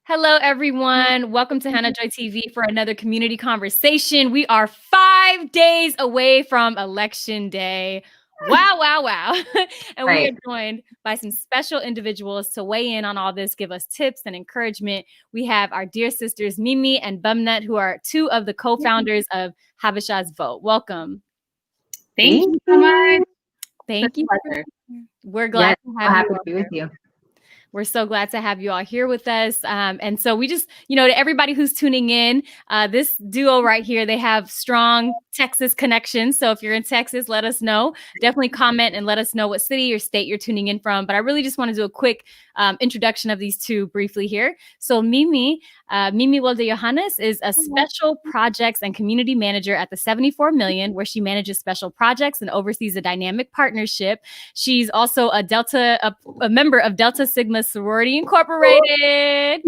Hello, everyone. Welcome to HannahJoyTV for another community conversation. We are 5 days away from Election Day. Wow, wow, wow. And we are joined by some special individuals to weigh in on all this, give us tips and encouragement. We have our dear sisters, Mimi and Bemnet, who are two of the co-founders of Habeshas Vote. Welcome. Thank you so much. Thank you. We're glad to have happy to be with you. We're so glad to have you all here with us. And so we just, to everybody who's tuning in, this duo right here, they have strong Texas connections. So if you're in Texas, let us know. Definitely comment and let us know what city or state you're tuning in from. But I really just want to do a quick introduction of these two briefly here. So Mimi Woldeyohannes is a special projects and community manager at the 74 Million, where she manages special projects and oversees a dynamic partnership. She's also a member of Delta Sigma Sorority Incorporated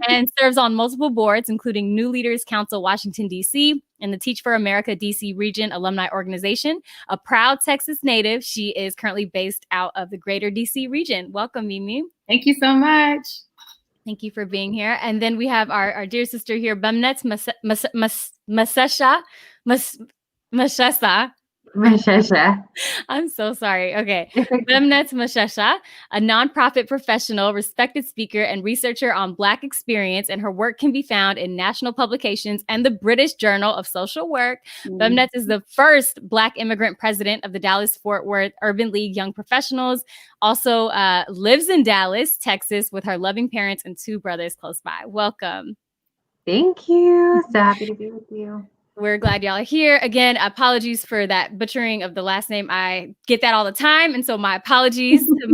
and serves on multiple boards, including New Leaders Council, Washington, D.C., and the Teach for America D.C. Region Alumni Organization. A proud Texas native, she is currently based out of the greater D.C. region. Welcome, Mimi. Thank you so much. Thank you for being here. And then we have our dear sister here, Bemnet Meshesha. Meshesha. I'm so sorry. Okay. Bemnet Meshesha, a nonprofit professional, respected speaker, and researcher on Black experience, and her work can be found in national publications and the British Journal of Social Work. Bemnet is the first Black immigrant president of the Dallas-Fort Worth Urban League Young Professionals. Also lives in Dallas, Texas, with her loving parents and two brothers close by. Welcome. Thank you. So happy to be with you. We're glad y'all are here. Again, apologies for that butchering of the last name. I get that all the time. And so my apologies to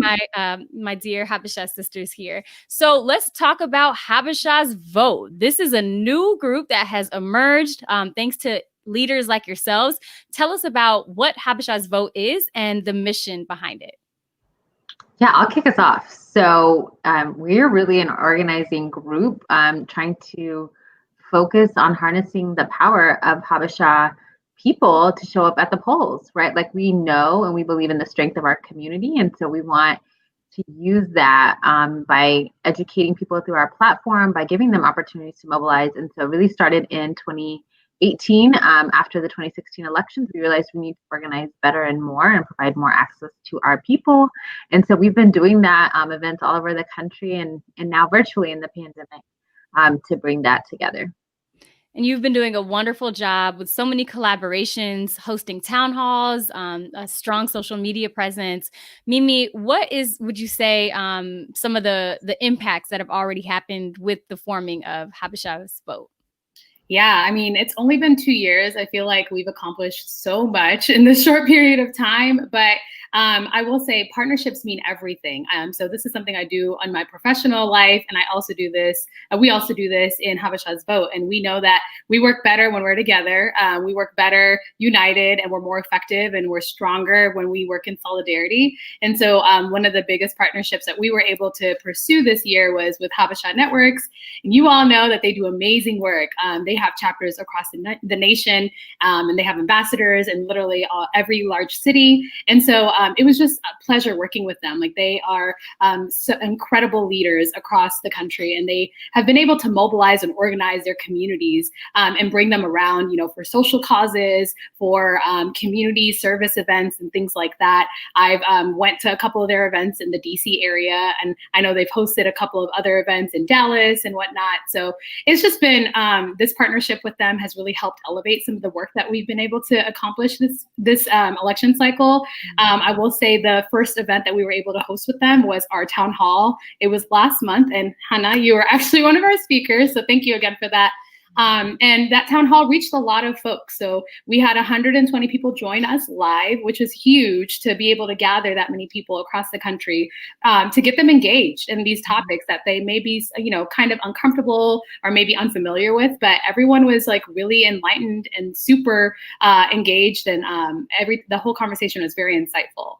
my dear Habesha sisters here. So let's talk about Habeshas Vote. This is a new group that has emerged thanks to leaders like yourselves. Tell us about what Habeshas Vote is and the mission behind it. Yeah, I'll kick us off. So we're really an organizing group trying to focus on harnessing the power of Habesha people to show up at the polls, right? Like, we know and we believe in the strength of our community. And so we want to use that by educating people through our platform, by giving them opportunities to mobilize. And so it really started in 2018. After the 2016 elections, we realized we need to organize better and more and provide more access to our people. And so we've been doing that events all over the country and now virtually in the pandemic to bring that together. And you've been doing a wonderful job with so many collaborations, hosting town halls, a strong social media presence. Mimi, would you say, some of the impacts that have already happened with the forming of Habeshas Vote? Yeah, I mean, it's only been 2 years. I feel like we've accomplished so much in this short period of time, but I will say partnerships mean everything. So this is something I do on my professional life, and I also do this. We also do this in Habeshas Vote, and we know that we work better when we're together. We work better united, and we're more effective, and we're stronger when we work in solidarity. And so one of the biggest partnerships that we were able to pursue this year was with Habesha Networks, and you all know that they do amazing work. They have chapters across the nation, and they have ambassadors in literally every large city. And so it was just a pleasure working with them. Like, they are so incredible leaders across the country, and they have been able to mobilize and organize their communities and bring them around, for social causes, for community service events and things like that. I've went to a couple of their events in the DC area, and I know they've hosted a couple of other events in Dallas and whatnot. So it's just been this partnership with them has really helped elevate some of the work that we've been able to accomplish this election cycle. I will say the first event that we were able to host with them was our town hall. It was last month, and Hannah, you were actually one of our speakers, so thank you again for that. And that town hall reached a lot of folks. So we had 120 people join us live, which was huge to be able to gather that many people across the country to get them engaged in these topics that they may be, kind of uncomfortable or maybe unfamiliar with. But everyone was like really enlightened and super engaged, and the whole conversation was very insightful.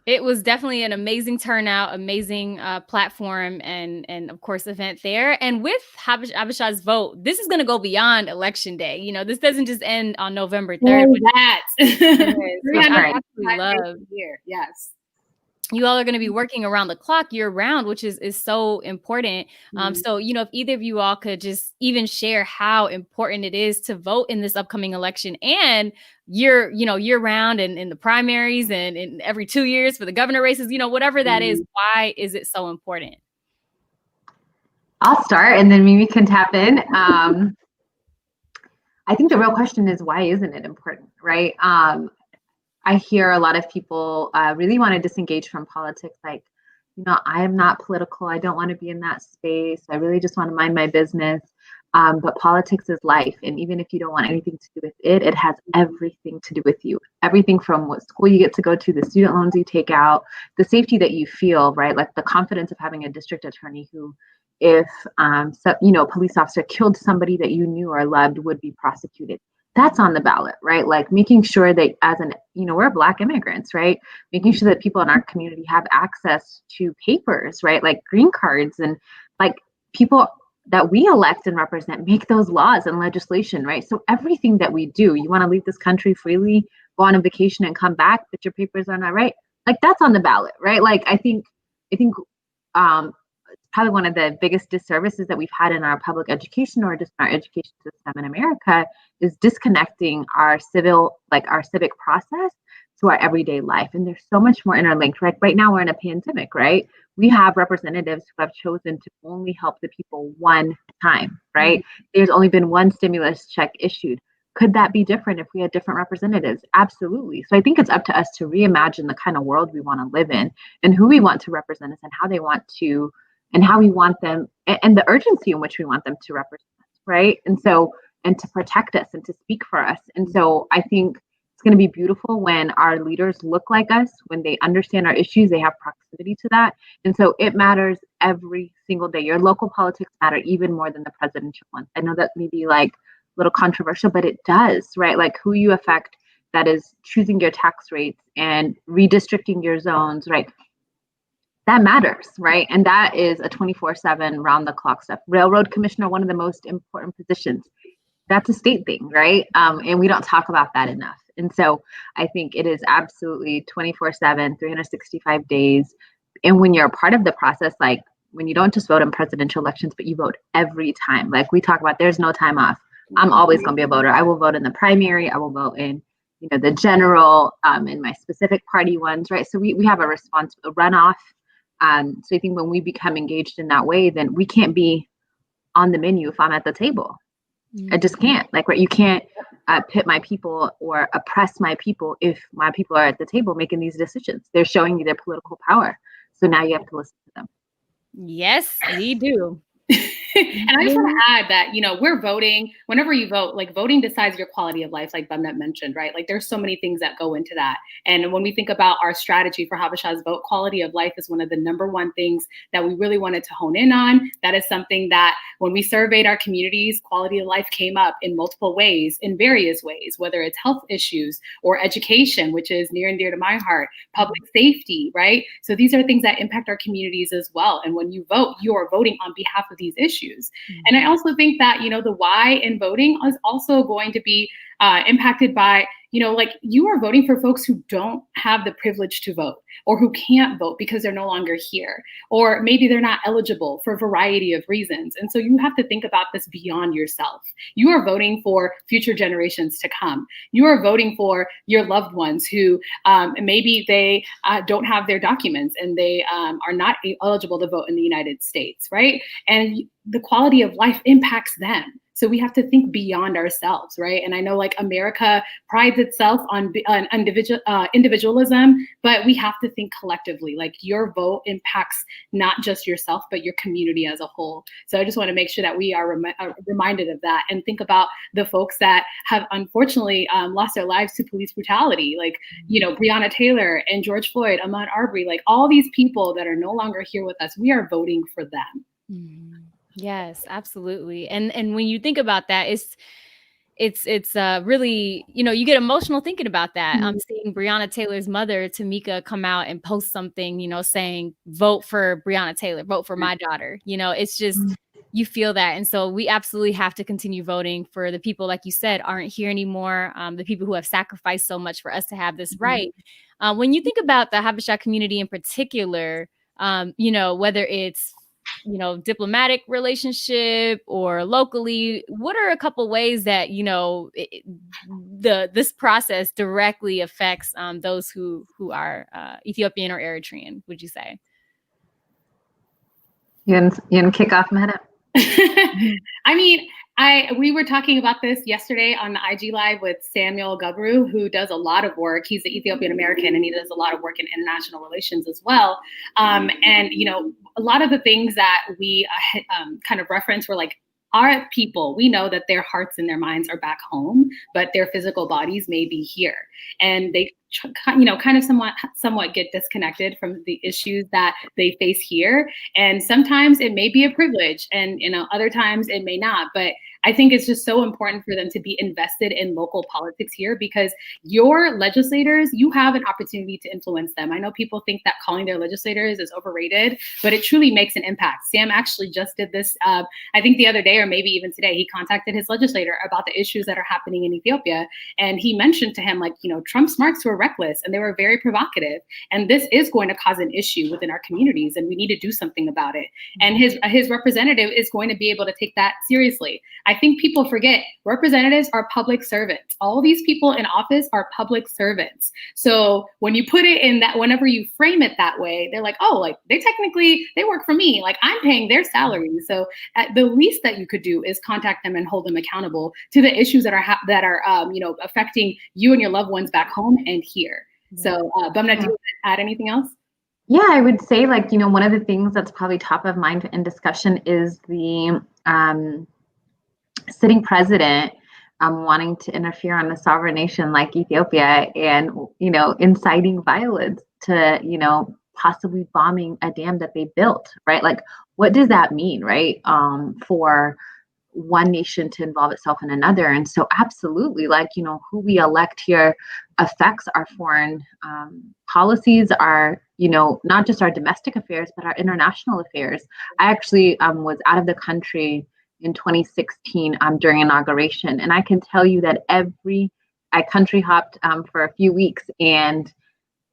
It was definitely an amazing turnout, amazing platform, and of course event there. And with Habeshas Vote, this is going to go beyond Election Day. This doesn't just end on November 3rd. That. Which I absolutely love. Yes. you all are going to be working around the clock year round, which is so important. So, if either of you all could just even share how important it is to vote in this upcoming election and year round and in the primaries and in every 2 years for the governor races, whatever that is, why is it so important? I'll start and then Mimi can tap in. I think the real question is, why isn't it important, right? I hear a lot of people really want to disengage from politics. Like, I am not political. I don't want to be in that space. I really just want to mind my business. But politics is life. And even if you don't want anything to do with it, it has everything to do with you. Everything from what school you get to go to, the student loans you take out, the safety that you feel, right? Like the confidence of having a district attorney who, if a police officer killed somebody that you knew or loved, would be prosecuted. That's on the ballot, right? Like making sure that we're Black immigrants, right? Making sure that people in our community have access to papers, right? Like green cards, and like people that we elect and represent make those laws and legislation, right? So everything that we do, you want to leave this country freely, go on a vacation and come back, but your papers are not right. Like that's on the ballot, right? Like I think probably one of the biggest disservices that we've had in our public education or just our education system in America is disconnecting our civic process to our everyday life. And there's so much more interlinked. Right now we're in a pandemic, right? We have representatives who have chosen to only help the people one time, right? There's only been one stimulus check issued. Could that be different if we had different representatives? Absolutely. So I think it's up to us to reimagine the kind of world we want to live in and who we want to represent us and how we want them and the urgency in which we want them to represent us, right? And to protect us and to speak for us. And so I think it's going to be beautiful when our leaders look like us, when they understand our issues, they have proximity to that. And so it matters every single day. Your local politics matter even more than the presidential ones. I know that may be like a little controversial, but it does, right? Like who you affect, that is choosing your tax rates and redistricting your zones, right? That matters, right? And that is a 24/7 round the clock stuff. Railroad commissioner, one of the most important positions. That's a state thing, right? And we don't talk about that enough. And so I think it is absolutely 24/7, 365 days. And when you're a part of the process, like when you don't just vote in presidential elections, but you vote every time, like we talk about, there's no time off. I'm always going to be a voter. I will vote in the primary. I will vote in, the general, in my specific party ones, right? So we have a runoff. So I think when we become engaged in that way, then we can't be on the menu if I'm at the table. I just can't. Like, right, you can't pit my people or oppress my people if my people are at the table making these decisions. They're showing you their political power. So now you have to listen to them. Yes, we do. And I just want to add that, we're voting. Whenever you vote, like voting decides your quality of life, like Bemnet mentioned, right? Like there's so many things that go into that. And when we think about our strategy for Habeshas Vote, quality of life is one of the number one things that we really wanted to hone in on. That is something that when we surveyed our communities, quality of life came up in multiple ways, in various ways, whether it's health issues or education, which is near and dear to my heart, public safety, right? So these are things that impact our communities as well. And when you vote, you are voting on behalf of these issues. And I also think that, the why in voting is also going to be impacted by, like you are voting for folks who don't have the privilege to vote or who can't vote because they're no longer here, or maybe they're not eligible for a variety of reasons. And so you have to think about this beyond yourself. You are voting for future generations to come. You are voting for your loved ones who maybe they don't have their documents and they are not eligible to vote in the United States, right? And the quality of life impacts them. So we have to think beyond ourselves, right? And I know like America prides itself on individualism, but we have to think collectively. Like your vote impacts not just yourself, but your community as a whole. So I just want to make sure that we are reminded of that and think about the folks that have unfortunately lost their lives to police brutality, like, Breonna Taylor and George Floyd, Ahmaud Arbery, like all these people that are no longer here with us, we are voting for them. Mm-hmm. Yes, absolutely. And when you think about that, it's really, you get emotional thinking about that. I'm seeing Breonna Taylor's mother, Tamika, come out and post something, saying, vote for Breonna Taylor, vote for my daughter. It's just, you feel that. And so we absolutely have to continue voting for the people, like you said, aren't here anymore. The people who have sacrificed so much for us to have this right. When you think about the Habesha community in particular, whether it's diplomatic relationship or locally, what are a couple ways that this process directly affects those who are Ethiopian or Eritrean? Would you say? You can kick off, Mehmet. I mean, we were talking about this yesterday on the IG Live with Samuel Gabru, who does a lot of work. He's an Ethiopian American, and he does a lot of work in international relations as well. And a lot of the things that we kind of reference were like, our people, we know that their hearts and their minds are back home, but their physical bodies may be here, and they kind of somewhat get disconnected from the issues that they face here. And sometimes it may be a privilege, and other times it may not. But I think it's just so important for them to be invested in local politics here, because your legislators, you have an opportunity to influence them. I know people think that calling their legislators is overrated, but it truly makes an impact. Sam actually just did this, I think the other day, or maybe even today, he contacted his legislator about the issues that are happening in Ethiopia. And he mentioned to him, like, Trump's marks were reckless and they were very provocative. And this is going to cause an issue within our communities, and we need to do something about it. And his representative is going to be able to take that seriously. I think people forget representatives are public servants. All these people in office are public servants. So when you put it in that, whenever you frame it that way, they're like, oh, like they work for me. Like I'm paying their salary. So the least that you could do is contact them and hold them accountable to the issues that are affecting you and your loved ones back home and here. So Bemnet, do you want to add anything else? Yeah, I would say one of the things that's probably top of mind in discussion is the sitting president wanting to interfere on a sovereign nation like Ethiopia and, inciting violence to, possibly bombing a dam that they built, right? Like, what does that mean, right? For one nation to involve itself in another. And so absolutely, who we elect here affects our foreign policies, our, not just our domestic affairs, but our international affairs. I actually was out of the country in 2016 during inauguration. And I can tell you that I country hopped for a few weeks, and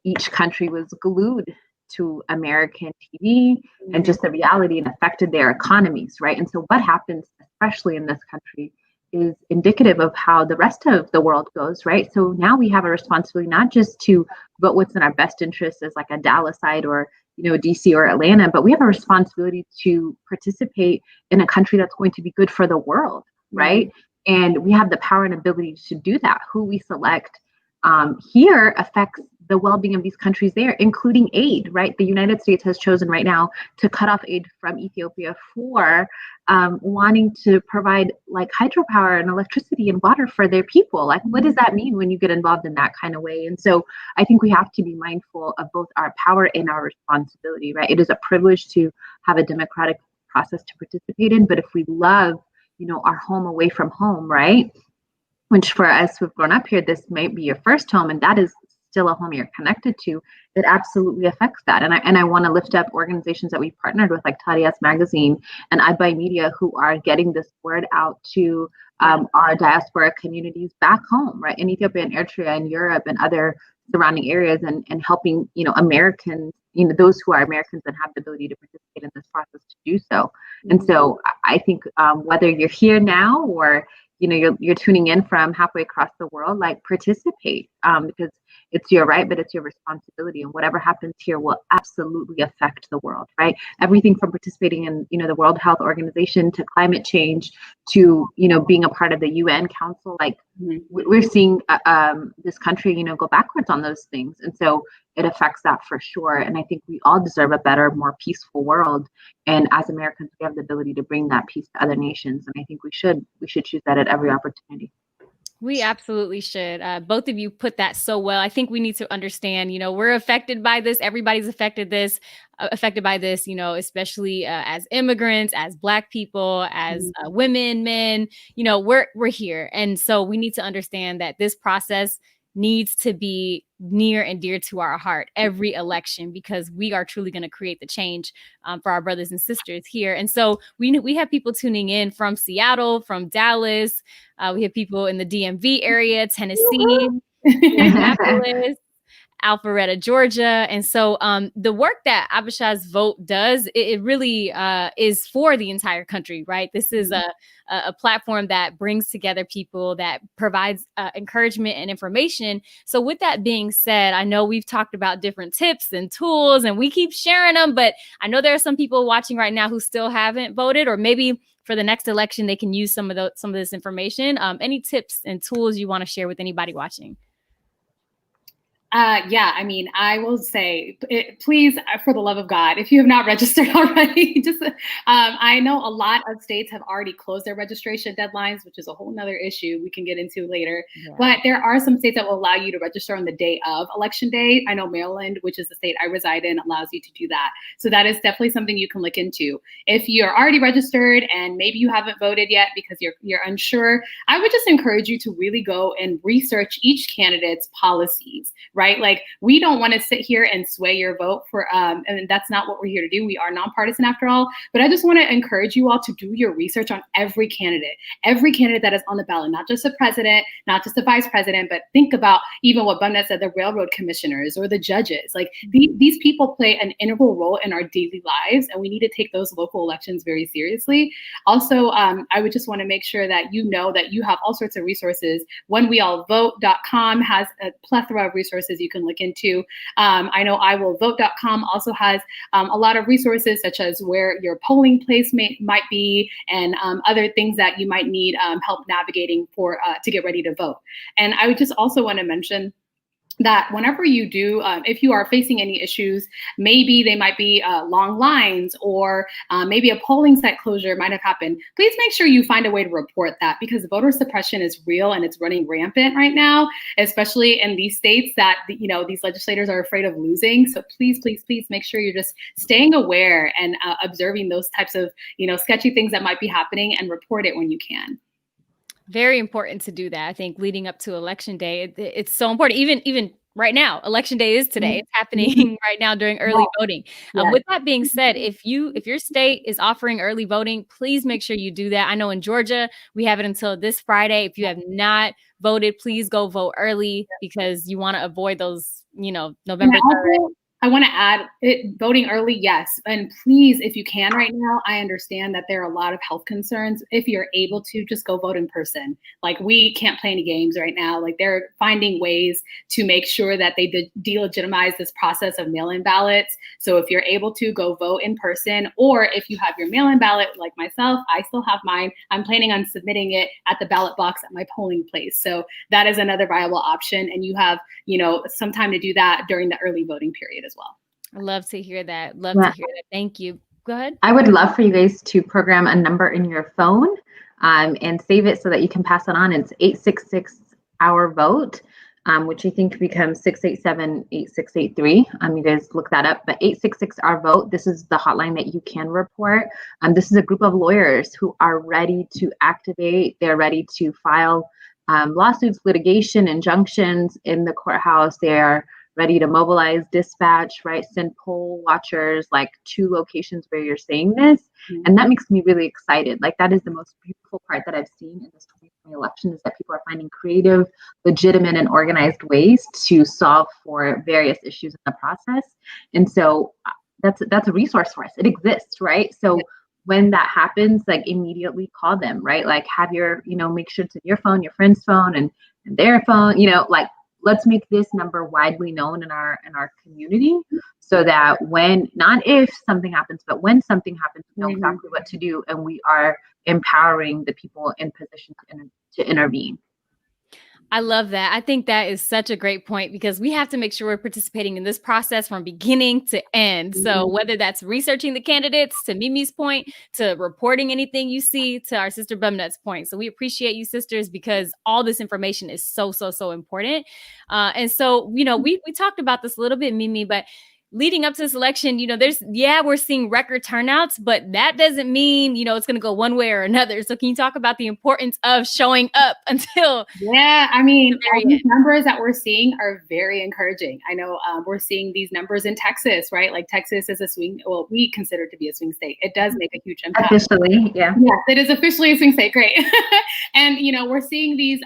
each country was glued to American TV and just the reality, and affected their economies, right? And so what happens, especially in this country, is indicative of how the rest of the world goes, right? So now we have a responsibility not just to vote what's in our best interest as like a Dallasite or DC or Atlanta, but we have a responsibility to participate in a country that's going to be good for the world, right? And we have the power and ability to do that. Who we select here affects the well-being of these countries there, including aid, right? The United States has chosen right now to cut off aid from Ethiopia for wanting to provide like hydropower and electricity and water for their people. Like, what does that mean when you get involved in that kind of way? And so I think we have to be mindful of both our power and our responsibility, right? It is a privilege to have a democratic process to participate in, but if we love, our home away from home, right? Which for us who've grown up here, this may be your first home, and that is still a home you're connected to. It absolutely affects that. And I want to lift up organizations that we've partnered with, like Tadias Magazine and iBuy Media, who are getting this word out to our diaspora communities back home, right? In Ethiopia and Eritrea and Europe and other surrounding areas, and helping, Americans, those who are Americans and have the ability to participate in this process to do so. And so I think whether you're here now or you're tuning in from halfway across the world, like participate, because it's your right, but it's your responsibility. And whatever happens here will absolutely affect the world, right? Everything from participating in, the World Health Organization to climate change to, being a part of the UN Council. Like we're seeing this country, go backwards on those things. And so it affects that for sure. And I think we all deserve a better, more peaceful world. And as Americans, we have the ability to bring that peace to other nations. And I think we should choose that at every opportunity. We absolutely should. Both of you put that so well. I think we need to understand, we're affected by this. Everybody's affected by this, especially as immigrants, as Black people, as women, men, we're here. And so we need to understand that this process needs to be near and dear to our heart every election, because we are truly going to create the change for our brothers and sisters here. And so we have people tuning in from Seattle, from Dallas. We have people in the DMV area, Tennessee, Minneapolis, Alpharetta, Georgia. And so the work that Habeshas Vote does, it really is for the entire country, right? This is a platform that brings together people, that provides encouragement and information. So with that being said, I know we've talked about different tips and tools and we keep sharing them, but I know there are some people watching right now who still haven't voted, or maybe for the next election, they can use some of this information. Any tips and tools you want to share with anybody watching? Yeah, I mean, I will say, please, for the love of God, if you have not registered already, I know a lot of states have already closed their registration deadlines, which is a whole nother issue we can get into later. Yeah. But there are some states that will allow you to register on the day of election day. I know Maryland, which is the state I reside in, allows you to do that. So that is definitely something you can look into. If you're already registered and maybe you haven't voted yet because you're unsure, I would just encourage you to really go and research each candidate's policies, right? Like, we don't want to sit here and sway your vote for, and that's not what we're here to do. We are nonpartisan after all, but I just want to encourage you all to do your research on every candidate that is on the ballot, not just the president, not just the vice president, but think about even what Bemnet said, the railroad commissioners or the judges. Like these people play an integral role in our daily lives, and we need to take those local elections very seriously. Also, I would just want to make sure that you know that you have all sorts of resources. WhenWeAllVote.com has a plethora of resources you can look into. I know IWillVote.com also has a lot of resources, such as where your polling place might be, and other things that you might need help navigating for to get ready to vote. And I would just also want to mention that whenever you do, if you are facing any issues, maybe they might be long lines, or maybe a polling site closure might have happened, please make sure you find a way to report that, because voter suppression is real and it's running rampant right now, especially in these states that, you know, these legislators are afraid of losing. So please, please, please make sure you're just staying aware and observing those types of, you know, sketchy things that might be happening, and report it when you can. Very important to do that. I think leading up to election day, it's so important. Even right now, election day is today. It's happening right now during early voting. With that being said, if your state is offering early voting, please make sure you do that. I know in Georgia, we have it until this Friday. If you have not voted, please go vote early, because you want to avoid those, you know, November 3rd. I want to add voting early, yes. And please, if you can right now, I understand that there are a lot of health concerns. If you're able to, just go vote in person. Like, we can't play any games right now. Like, they're finding ways to make sure that they delegitimize this process of mail-in ballots. So if you're able to, go vote in person, or if you have your mail-in ballot, like myself, I still have mine. I'm planning on submitting it at the ballot box at my polling place. So that is another viable option. And you have, you know, some time to do that during the early voting period as well. I love to hear that. Love to hear that. Thank you. Go ahead. I would love for you guys to program a number in your phone and save it so that you can pass it on. It's 866-OUR-VOTE, which I think becomes 687-8683. You guys look that up. But 866-OUR-VOTE, this is the hotline that you can report. This is a group of lawyers who are ready to activate. They're ready to file lawsuits, litigation, injunctions in the courthouse. They're ready to mobilize, dispatch, right? Send poll watchers, like, to locations where you're saying this. And that makes me really excited. Like, that is the most beautiful part that I've seen in this 2020 election, is that people are finding creative, legitimate, and organized ways to solve for various issues in the process. And so that's a resource for us. It exists, right? So when that happens, like, immediately call them, right? Like, have your, you know, make sure it's in your phone, your friend's phone, and their phone, you know, like, let's make this number widely known in our community, so that when, not if something happens, but when something happens, we know exactly what to do, and we are empowering the people in position to intervene. I love that. I think that is such a great point, because we have to make sure we're participating in this process from beginning to end. So whether that's researching the candidates, to Mimi's point, to reporting anything you see, to our sister Bemnet's point. So we appreciate you, sisters, because all this information is so important. And so, you know, we talked about this a little bit, Mimi, but leading up to this election, we're seeing record turnouts, but that doesn't mean, it's going to go one way or another. So can you talk about the importance of showing up until? Yeah, I mean, these numbers that we're seeing are very encouraging. I know we're seeing these numbers in Texas, right? Like Texas is a swing, well, we consider it to be a swing state. It does make a huge impact. Officially, yeah. Yes, it is officially a swing state, great. And, we're seeing these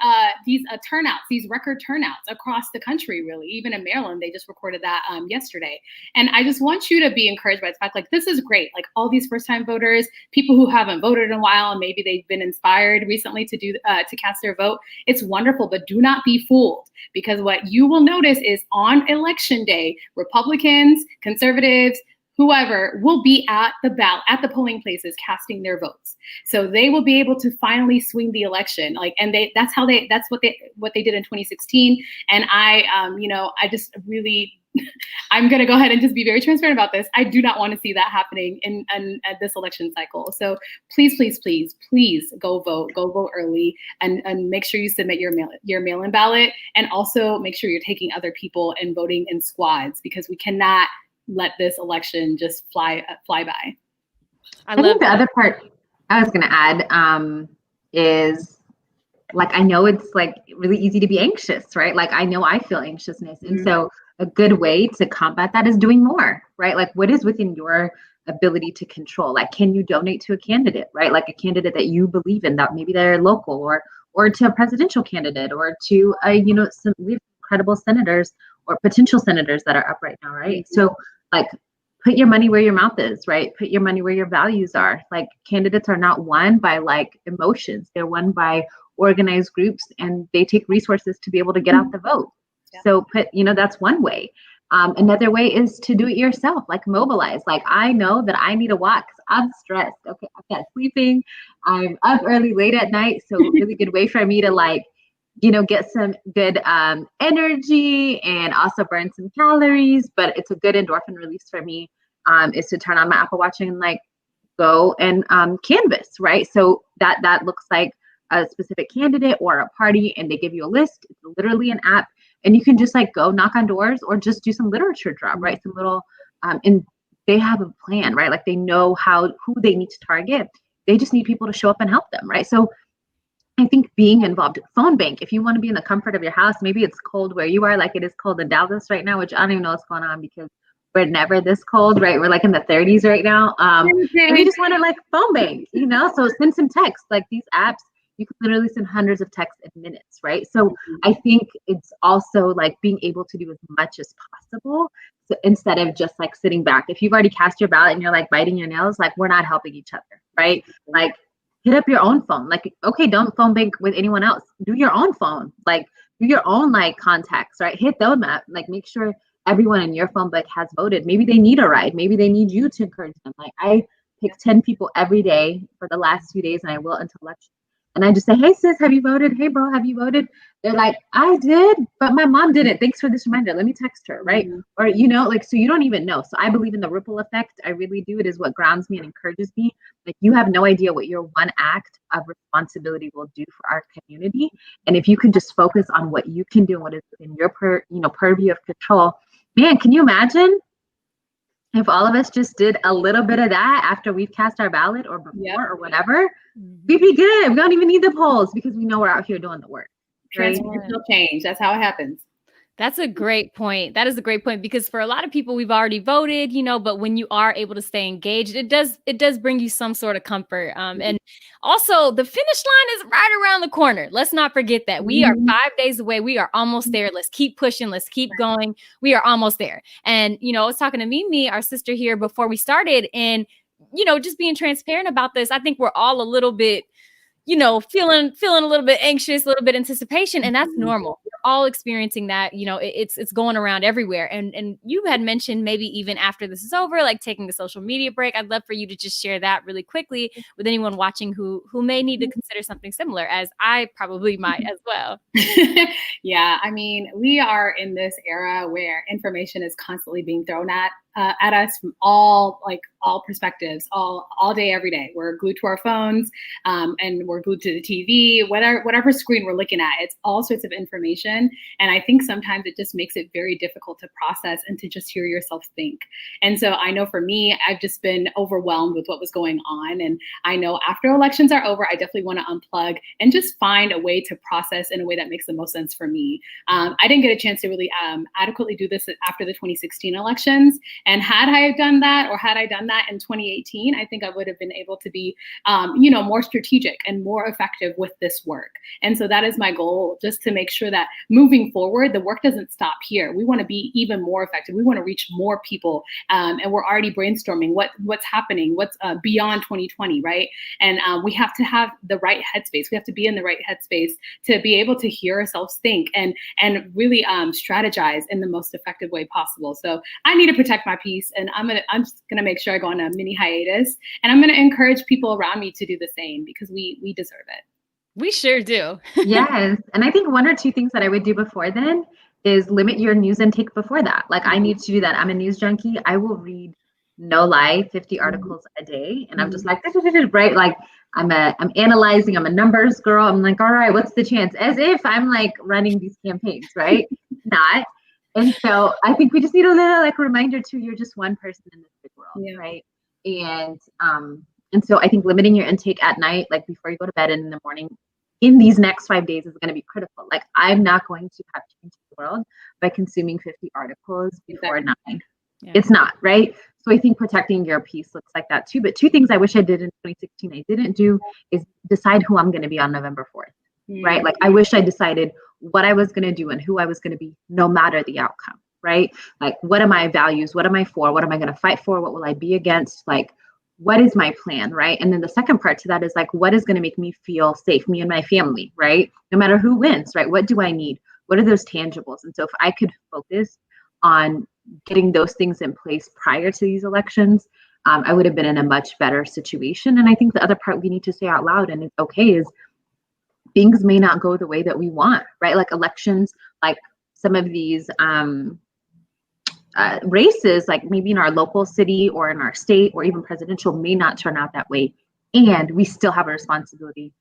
turnouts, these record turnouts across the country, really. Even in Maryland, they just recorded that yesterday. And I just want you to be encouraged by the fact, like, this is great. Like all these first-time voters, people who haven't voted in a while, and maybe they've been inspired recently to cast their vote. It's wonderful, but do not be fooled, because what you will notice is on election day, Republicans, conservatives, whoever will be at the polling places casting their votes. So they will be able to finally swing the election. That's what they did in 2016. And I just really, I'm going to go ahead and just be very transparent about this. I do not want to see that happening in this election cycle. So please, please, please, please go vote early, and make sure you submit your mail-in ballot, and also make sure you're taking other people and voting in squads, because we cannot let this election just fly by. I think the other part I was going to add is, like, I know it's like really easy to be anxious, right? Like, I know I feel anxiousness. And so a good way to combat that is doing more, right? Like, what is within your ability to control? Like, can you donate to a candidate, right? Like a candidate that you believe in, that maybe they're local, or to a presidential candidate, or to some we have incredible senators or potential senators that are up right now, right? So, like, put your money where your mouth is, right? Put your money where your values are. Like, candidates are not won by like emotions. They're won by organized groups, and they take resources to be able to get out the vote. Yeah. So that's one way. Another way is to do it yourself, like mobilize. Like, I know that I need a walk because I'm stressed. Okay, I'm not sleeping. I'm up early, late at night. So really good way for me to get some good energy and also burn some calories. But it's a good endorphin release for me is to turn on my Apple Watch and like go and canvas, right? So that looks like a specific candidate or a party, and they give you a list. It's literally an app, and you can just like go knock on doors or just do some literature drop, right? Some little, and they have a plan, right? Like, they know who they need to target. They just need people to show up and help them, right? So I think being involved, phone bank, if you want to be in the comfort of your house, maybe it's cold where you are, like it is cold in Dallas right now, which I don't even know what's going on because we're never this cold, right? We're like in the 30s right now. And you just want to like phone bank, so send some text. Like, these apps, you can literally send hundreds of texts in minutes, right? So I think it's also like being able to do as much as possible. So instead of just like sitting back, if you've already cast your ballot and you're like biting your nails, like, we're not helping each other, right? Like, hit up your own phone. Like, okay, don't phone bank with anyone else. Do your own phone. Like, do your own like contacts, right? Hit them up. Like, make sure everyone in your phone book has voted. Maybe they need a ride. Maybe they need you to encourage them. Like, I pick 10 people every day for the last 2 days, and I will until election. And I just say, hey, sis, have you voted? Hey, bro, have you voted? They're like, I did, but my mom didn't. Thanks for this reminder. Let me text her, right? Or, so you don't even know. So I believe in the ripple effect. I really do. It is what grounds me and encourages me. Like, you have no idea what your one act of responsibility will do for our community. And if you can just focus on what you can do and what is in your purview of control, man, can you imagine if all of us just did a little bit of that after we've cast our ballot or before or whatever, we'd be good. We don't even need the polls because we know we're out here doing the work. Right? Transformational change. That's how it happens. That's a great point. That is a great point, because for a lot of people, we've already voted, but when you are able to stay engaged, it does bring you some sort of comfort. And also, the finish line is right around the corner. Let's not forget that. We are 5 days away. We are almost there. Let's keep pushing. Let's keep going. We are almost there. And, I was talking to Mimi, our sister here, before we started, and, just being transparent about this, I think we're all a little bit, feeling a little bit anxious, a little bit anticipation, and that's normal. We're all experiencing that. It's going around everywhere. And you had mentioned maybe even after this is over, like taking a social media break. I'd love for you to just share that really quickly with anyone watching who may need to consider something similar, as I probably might as well. Yeah, I mean, we are in this era where information is constantly being thrown at at us from all perspectives, all day, every day. We're glued to our phones, and we're glued to the TV, whatever screen we're looking at. It's all sorts of information. And I think sometimes it just makes it very difficult to process and to just hear yourself think. And so I know for me, I've just been overwhelmed with what was going on. And I know after elections are over, I definitely want to unplug and just find a way to process in a way that makes the most sense for me. I didn't get a chance to really adequately do this after the 2016 elections. And had I done that, or had I done that in 2018, I think I would have been able to be, more strategic and more effective with this work. And so that is my goal, just to make sure that moving forward, the work doesn't stop here. We want to be even more effective. We want to reach more people. And we're already brainstorming what's happening, what's beyond 2020, right? And we have to have the right headspace. We have to be in the right headspace to be able to hear ourselves think and really strategize in the most effective way possible. So I need to protect my peace, and I'm just gonna make sure I go on a mini hiatus, and I'm gonna encourage people around me to do the same, because we deserve it. We sure do. Yes. And I think one or two things that I would do before then is limit your news intake before that. Like, I need to do that. I'm a news junkie. I will read, no lie, 50 articles a day. And I'm just like, right? Like, I'm analyzing, I'm a numbers girl. I'm like, all right, what's the chance? As if I'm like running these campaigns, right? Not. And so I think we just need a little like reminder too, you're just one person in this big world, right? And so I think limiting your intake at night, like before you go to bed and in the morning, in these next 5 days is going to be critical. Like, I'm not going to have changed the world by consuming 50 articles before 9. Yeah. It's not, right? So I think protecting your peace looks like that too. But two things I wish I did in 2016 I didn't do is decide who I'm going to be on November 4th, right? Like, I wish I decided what I was going to do and who I was going to be, no matter the outcome, right? Like, what are my values? What am I for? What am I going to fight for? What will I be against? Like, what is my plan, right? And then the second part to that is like, what is going to make me feel safe, me and my family, right? No matter who wins, right? What do I need? What are those tangibles? And so if I could focus on getting those things in place prior to these elections, I would have been in a much better situation. And I think the other part we need to say out loud, and it's okay, is things may not go the way that we want, right? Like elections, like some of these races, like maybe in our local city or in our state or even presidential, may not turn out that way. And we still have a responsibility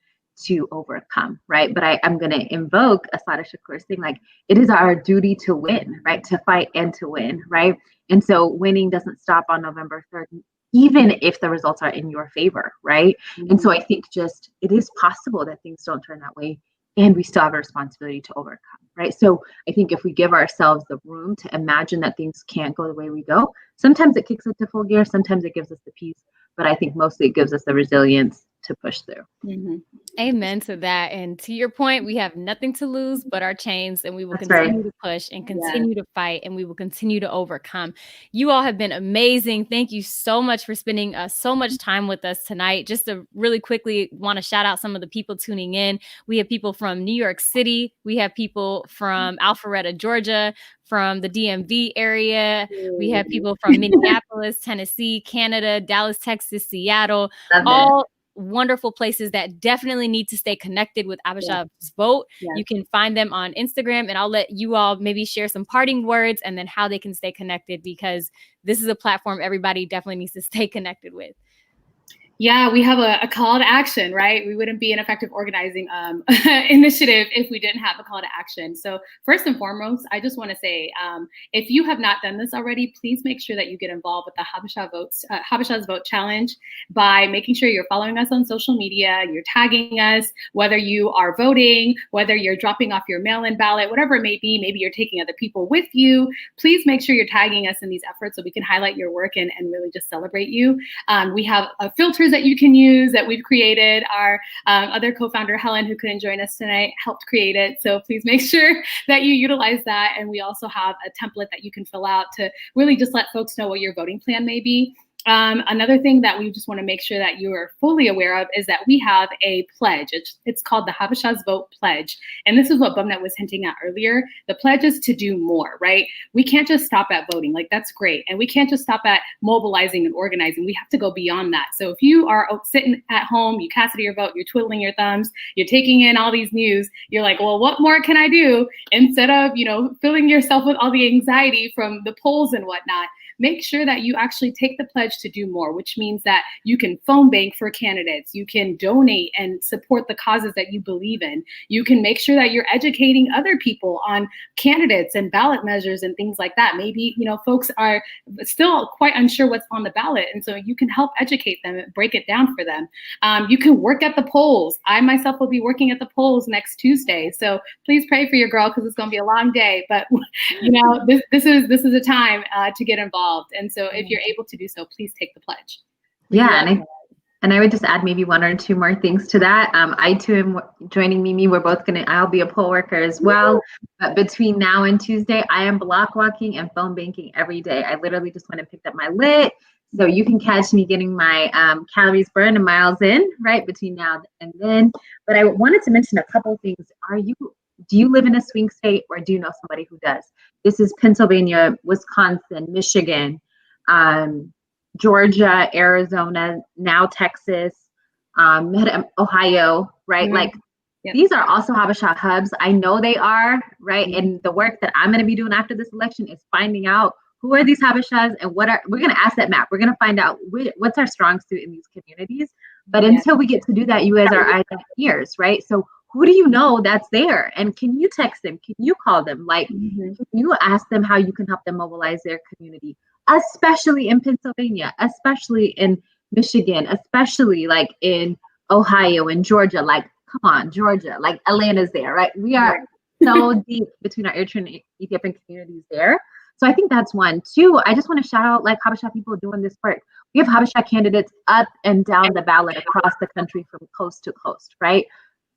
to overcome, right? But I'm going to invoke Asada Shakur's thing, like, it is our duty to win, right? To fight and to win, right? And so winning doesn't stop on November 3rd, even if the results are in your favor, right? And so I think just, it is possible that things don't turn that way, and we still have a responsibility to overcome, right? So I think if we give ourselves the room to imagine that things can't go the way we go, sometimes it kicks it to full gear, sometimes it gives us the peace, but I think mostly it gives us the resilience to push through. Amen to that. And to your point, we have nothing to lose but our chains, and we will continue to push and continue to fight, and we will continue to overcome. You all have been amazing. Thank you so much for spending so much time with us tonight. Just to really quickly want to shout out some of the people tuning in. We have people from New York City. We have people from Alpharetta, Georgia, from the DMV area. We have people from Minneapolis, Tennessee, Canada, Dallas, Texas, Seattle, all wonderful places that definitely need to stay connected with Habeshas Vote. You can find them on Instagram, and I'll let you all maybe share some parting words and then how they can stay connected, because this is a platform everybody definitely needs to stay connected with. Yeah, we have a call to action, right? We wouldn't be an effective organizing initiative if we didn't have a call to action. So first and foremost, I just want to say, if you have not done this already, please make sure that you get involved with the Habeshas Vote Challenge by making sure you're following us on social media, you're tagging us, whether you are voting, whether you're dropping off your mail-in ballot, whatever it may be, maybe you're taking other people with you. Please make sure you're tagging us in these efforts so we can highlight your work and really just celebrate you. We have a filter that you can use that we've created. Our other co-founder, Helen, who couldn't join us tonight, helped create it. So please make sure that you utilize that. And we also have a template that you can fill out to really just let folks know what your voting plan may be. Another thing that we just want to make sure that you are fully aware of is that we have a pledge. It's called the Habeshas Vote Pledge. And this is what Bemnet was hinting at earlier. The pledge is to do more, right? We can't just stop at voting. Like, that's great. And we can't just stop at mobilizing and organizing. We have to go beyond that. So if you are sitting at home, you casted your vote, you're twiddling your thumbs, you're taking in all these news, you're like, well, what more can I do? Instead of, filling yourself with all the anxiety from the polls and whatnot, make sure that you actually take the pledge to do more, which means that you can phone bank for candidates, you can donate and support the causes that you believe in. You can make sure that you're educating other people on candidates and ballot measures and things like that. Maybe, folks are still quite unsure what's on the ballot. And so you can help educate them and break it down for them. You can work at the polls. I myself will be working at the polls next Tuesday. So please pray for your girl, because it's going to be a long day. But, this is a time to get involved. And so if you're able to do so, please take the pledge. Yeah. And I would just add maybe one or two more things to that. I too am joining Mimi. I'll be a poll worker as well. But between now and Tuesday, I am block walking and phone banking every day. I literally just went and picked up my lit. So you can catch me getting my calories burned and miles in, right, between now and then. But I wanted to mention a couple of things. Do you live in a swing state, or do you know somebody who does? This is Pennsylvania, Wisconsin, Michigan, Georgia, Arizona, now Texas, Ohio, right? Yep. These are also Habesha hubs. I know they are, right? And the work that I'm going to be doing after this election is finding out who are these Habeshas and we're going to asset map. We're going to find out what's our strong suit in these communities. But until we get to do that, you guys are eyes and ears, right? So who do you know that's there? And can you text them? Can you call them? Can you ask them how you can help them mobilize their community? Especially in Pennsylvania, especially in Michigan, especially in Ohio and Georgia. Come on, Georgia, Atlanta's there, right? We are so deep between our Eritrean and Ethiopian communities there. So I think that's one. Two, I just want to shout out Habesha people doing this work. We have Habesha candidates up and down the ballot across the country from coast to coast, right?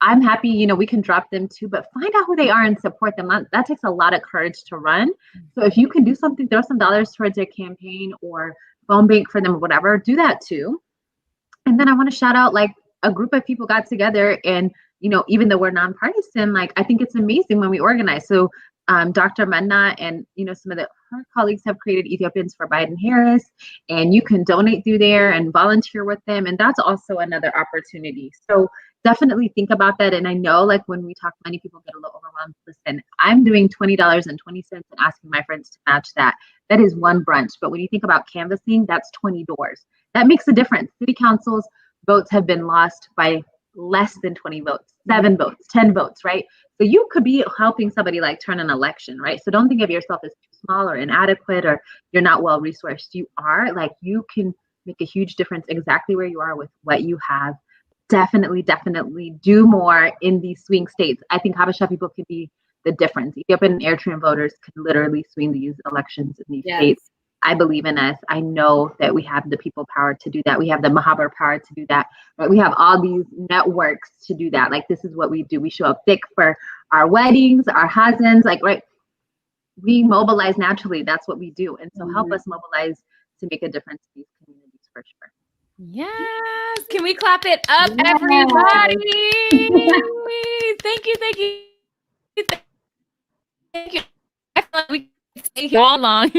I'm happy, we can drop them too, but find out who they are and support them. That takes a lot of courage to run. So if you can do something, throw some dollars towards their campaign or phone bank for them or whatever, do that too. And then I want to shout out a group of people got together and, even though we're nonpartisan, I think it's amazing when we organize. So Dr. Manna and, some of her colleagues have created Ethiopians for Biden-Harris, and you can donate through there and volunteer with them. And that's also another opportunity. So definitely think about that. And I know when we talk money, people get a little overwhelmed. Listen, I'm doing $20.20 and asking my friends to match that. That is one brunch. But when you think about canvassing, that's 20 doors. That makes a difference. City council's votes have been lost by less than 20 votes, 7 votes, 10 votes, right? So you could be helping somebody turn an election, right? So don't think of yourself as too small or inadequate or you're not well resourced. You are. You can make a huge difference exactly where you are with what you have. Definitely do more in these swing states. I think Habesha people can be the difference. Ethiopian and Eritrean voters can literally swing these elections in these states. I believe in us. I know that we have the people power to do that. We have the Mahabar power to do that. Right? We have all these networks to do that. This is what we do. We show up thick for our weddings, our hazans, right? We mobilize naturally. That's what we do. And so help us mobilize to make a difference in these communities for sure. Yes. Can we clap it up, everybody? Thank you. Thank you. I feel like we can stay here all along.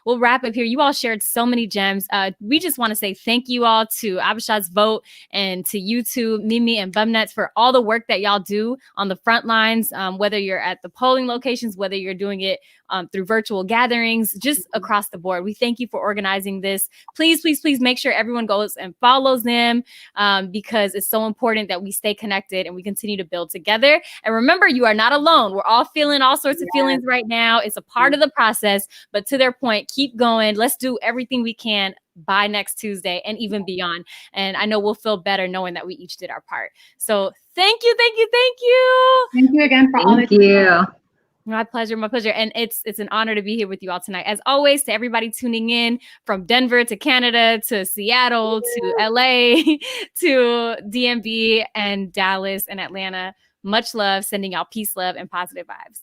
We'll wrap up here. You all shared so many gems. We just want to say thank you all to Habeshas Vote and to you two, Mimi and Bemnet, for all the work that y'all do on the front lines, whether you're at the polling locations, whether you're doing it through virtual gatherings, just across the board. We thank you for organizing this. Please make sure everyone goes and follows them because it's so important that we stay connected and we continue to build together. And remember, you are not alone. We're all feeling all sorts of feelings right now. It's a part of the process, but to their point, keep going. Let's do everything we can by next Tuesday and even beyond. And I know we'll feel better knowing that we each did our part. So thank you. Thank you again for all that you do. My pleasure. And it's an honor to be here with you all tonight. As always, to everybody tuning in from Denver to Canada to Seattle to LA to DMV and Dallas and Atlanta, much love, sending out peace, love, and positive vibes.